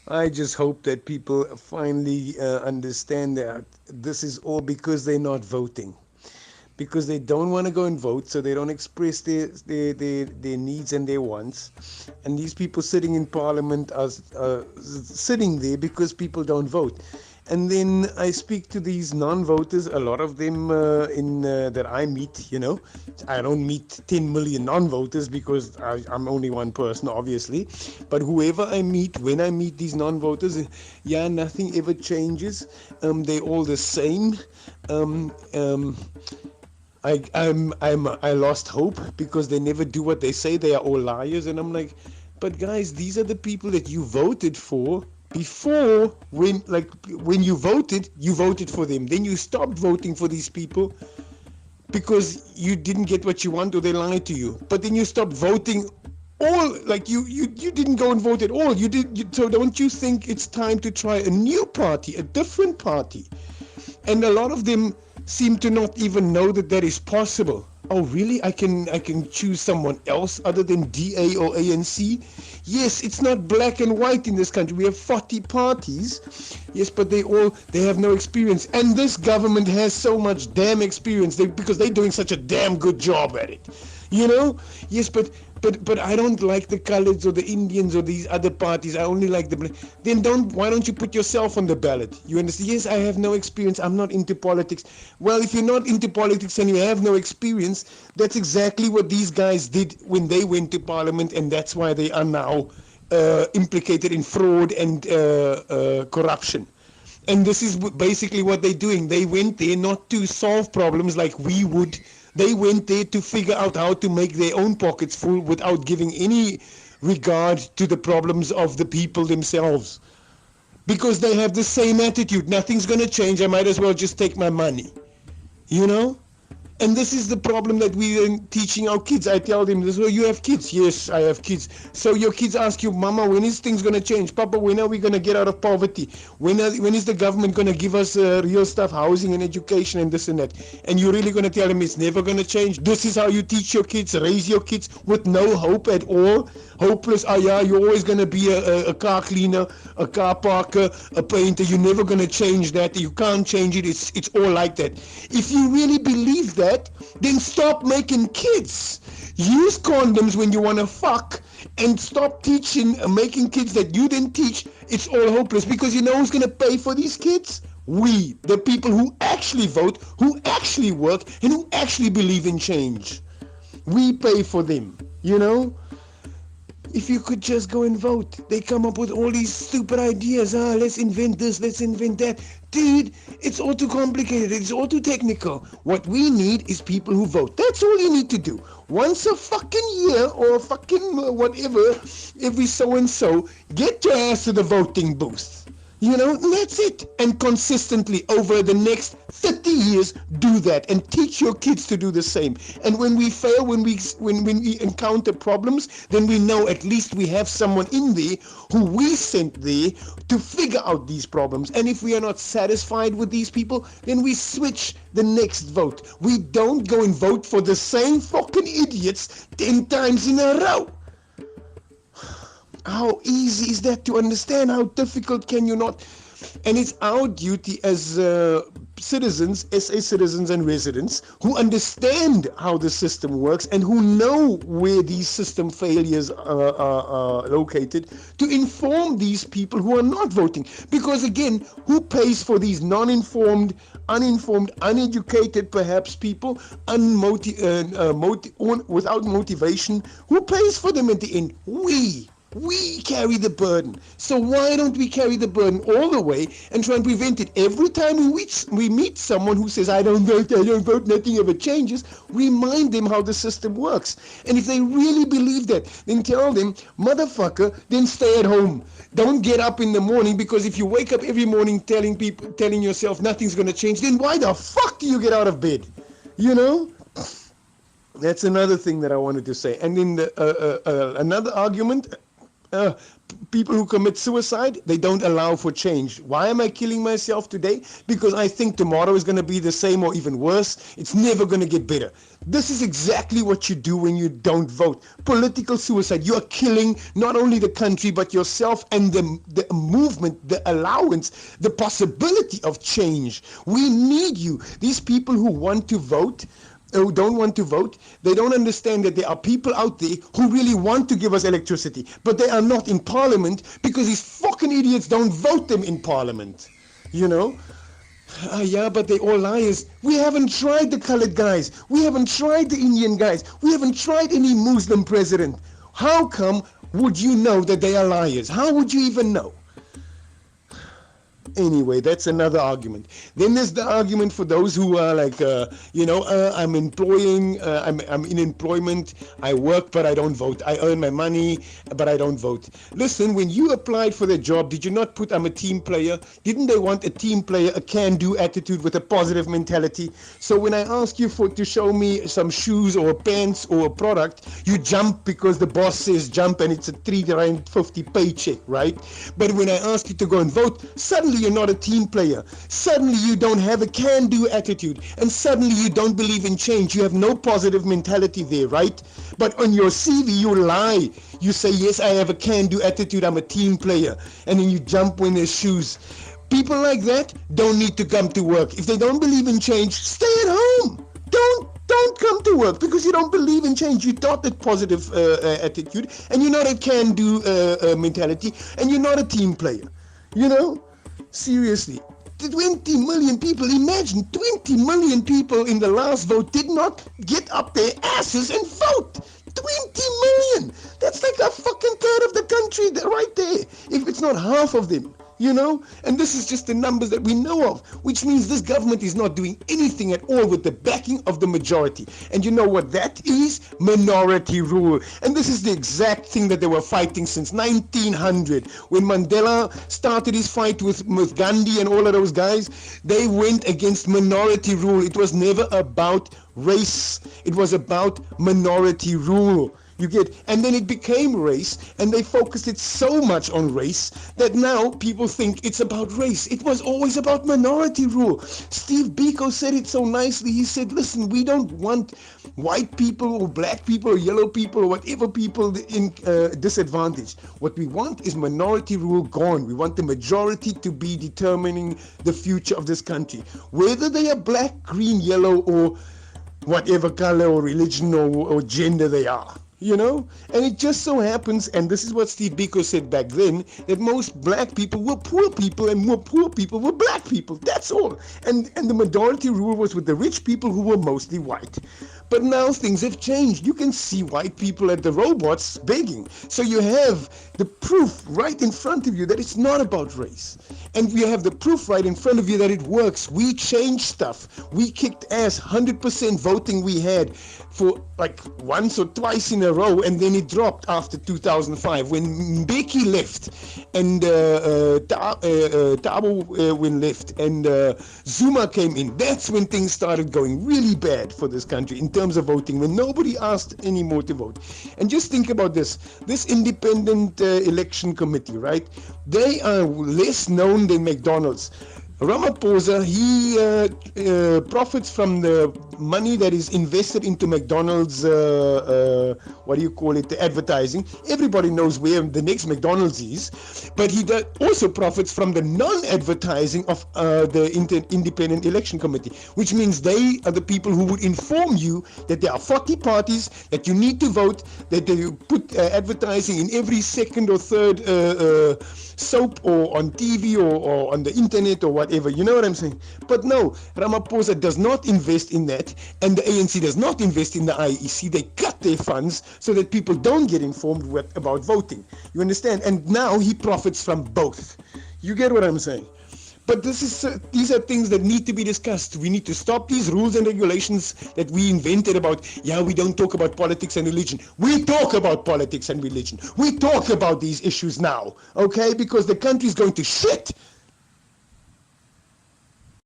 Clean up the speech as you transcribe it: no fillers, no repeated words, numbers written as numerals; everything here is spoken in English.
I just hope that people finally understand that this is all because they're not voting. Because they don't want to go and vote, so they don't express their needs and their wants. And these people sitting in parliament are sitting there because people don't vote. And then I speak to these non-voters, a lot of them in that I meet, I don't meet 10 million non-voters because I'm only one person, obviously. But whoever I meet, when I meet these non-voters, yeah, nothing ever changes. They're all the same. Um, um, I lost hope because they never do what they say. They are all liars, and I'm like, but guys, these are the people that you voted for before. When you voted for them. Then you stopped voting for these people because you didn't get what you want or they lied to you. But then you stopped voting. All like you didn't go and vote at all. So don't you think it's time to try a new party, a different party? And a lot of them seem to not even know that that is possible. Oh, really? I can choose someone else other than DA or ANC? Yes, it's not black and white in this country. We have 40 parties. Yes, but they have no experience. And this government has so much damn experience because they're doing such a damn good job at it. Yes, but I don't like the colours or the Indians or these other parties. I only like the. Then why don't you put yourself on the ballot? You understand? Yes, I have no experience. I'm not into politics. Well, if you're not into politics and you have no experience, that's exactly what these guys did when they went to parliament, and that's why they are now implicated in fraud and corruption. And this is basically what they're doing. They went there not to solve problems like we would. They went there to figure out how to make their own pockets full without giving any regard to the problems of the people themselves. Because they have the same attitude. Nothing's going to change. I might as well just take my money. You know? And this is the problem that we are teaching our kids. I tell them, this, well, you have kids. Yes, I have kids. So your kids ask you, Mama, when is things going to change? Papa, when are we going to get out of poverty? When is the government going to give us real stuff, housing and education and this and that? And you're really going to tell them it's never going to change? This is how you teach your kids, raise your kids with no hope at all? Hopeless, yeah, you're always going to be a car cleaner, a car parker, a painter. You're never going to change that. You can't change it. It's all like that. If you really believe that, then stop making kids. Use condoms when you want to fuck and stop teaching, making kids that you didn't teach. It's all hopeless because you know who's going to pay for these kids? We, the people who actually vote, who actually work, and who actually believe in change. We pay for them, you know? If you could just go and vote. They come up with all these stupid ideas. Let's invent this, let's invent that. Dude, it's all too complicated. It's all too technical. What we need is people who vote. That's all you need to do. Once a fucking year or fucking whatever, every so and so, get your ass to the voting booth. You know, that's it. And consistently over the next 30 years, do that and teach your kids to do the same. And when we fail, when we encounter problems, then we know at least we have someone in there who we sent there to figure out these problems. And if we are not satisfied with these people, then we switch the next vote. We don't go and vote for the same fucking idiots 10 times in a row. How easy is that to understand? How difficult can you not? And it's our duty as citizens, SA citizens and residents, who understand how the system works and who know where these system failures are located, to inform these people who are not voting. Because again, who pays for these non-informed, uninformed, uneducated perhaps people, without motivation? Who pays for them at the end? We carry the burden. So why don't we carry the burden all the way and try and prevent it? Every time we meet someone who says, I don't vote, nothing ever changes, remind them how the system works. And if they really believe that, then tell them, motherfucker, then stay at home. Don't get up in the morning, because if you wake up every morning telling yourself nothing's going to change, then why the fuck do you get out of bed? You know? That's another thing that I wanted to say. And in another argument, People who commit suicide, they don't allow for change. Why am I killing myself today? Because I think tomorrow is going to be the same or even worse. It's never going to get better. This is exactly what you do when you don't vote. Political suicide. You are killing not only the country but yourself and the movement, the allowance, the possibility of change. We need you. These people who want to vote, who don't want to vote, they don't understand that there are people out there who really want to give us electricity, but they are not in parliament because these fucking idiots don't vote them in parliament. You know? Yeah, but they all liars. We haven't tried the colored guys. We haven't tried the Indian guys. We haven't tried any Muslim president. How come would you know that they are liars? How would you even know? Anyway, that's another argument. Then there's the argument for those who are like, I'm in employment, I work, but I don't vote. I earn my money, but I don't vote. Listen, when you applied for the job, did you not put, I'm a team player? Didn't they want a team player, a can-do attitude with a positive mentality? So when I ask you to show me some shoes or pants or a product, you jump because the boss says jump and it's a $3.50 paycheck, right? But when I ask you to go and vote, suddenly you're not a team player. Suddenly you don't have a can-do attitude, and suddenly you don't believe in change. You have no positive mentality there, right? But on your CV you lie. You say, yes, I have a can-do attitude, I'm a team player, and then you jump when there's shoes. People like that don't need to come to work. If they don't believe in change, stay at home. Don't come to work because you don't believe in change. You're not a positive attitude, and you're not a can-do mentality, and you're not a team player. You know? Seriously, 20 million people, imagine 20 million people in the last vote did not get up their asses and vote. 20 million! That's like a fucking third of the country right there, if it's not half of them. You know, and this is just the numbers that we know of, which means this government is not doing anything at all with the backing of the majority. And you know what that is? Minority rule. And this is the exact thing that they were fighting since 1900. When Mandela started his fight with Gandhi and all of those guys, they went against minority rule. It was never about race. It was about minority rule. You get, and then it became race, and they focused it so much on race that now people think it's about race. It was always about minority rule. Steve Biko said it so nicely. He said, listen, we don't want white people or black people or yellow people or whatever people in disadvantaged. What we want is minority rule gone. We want the majority to be determining the future of this country. Whether they are black, green, yellow, or whatever color or religion or gender they are. You know, and it just so happens, and this is what Steve Biko said back then, that most black people were poor people and more poor people were black people. That's all. And the majority rule was with the rich people who were mostly white. But now things have changed. You can see white people at the robots begging. So you have the proof right in front of you that it's not about race. And we have the proof right in front of you that it works. We changed stuff. We kicked ass. 100% voting we had for like once or twice in a row, and then it dropped after 2005 when Mbeki left and Thabo when left and Zuma came in. That's when things started going really bad for this country in terms of voting, when nobody asked anymore to vote. And just think about this independent election committee, right? They are less known than McDonald's. Ramaphosa, he profits from the money that is invested into McDonald's, the advertising. Everybody knows where the next McDonald's is, but he also profits from the non-advertising of the Independent Election Committee, which means they are the people who would inform you that there are 40 parties, that you need to vote, that they put advertising in every second or third soap or on TV or on the internet or whatever, you know what I'm saying? But no, Ramaphosa does not invest in that, and the ANC does not invest in the IEC. They cut their funds so that people don't get informed about voting. You understand? And now he profits from both. You get what I'm saying? But these are things that need to be discussed. We need to stop these rules and regulations that we invented about, we don't talk about politics and religion. We talk about politics and religion. We talk about these issues now, okay? Because the country is going to shit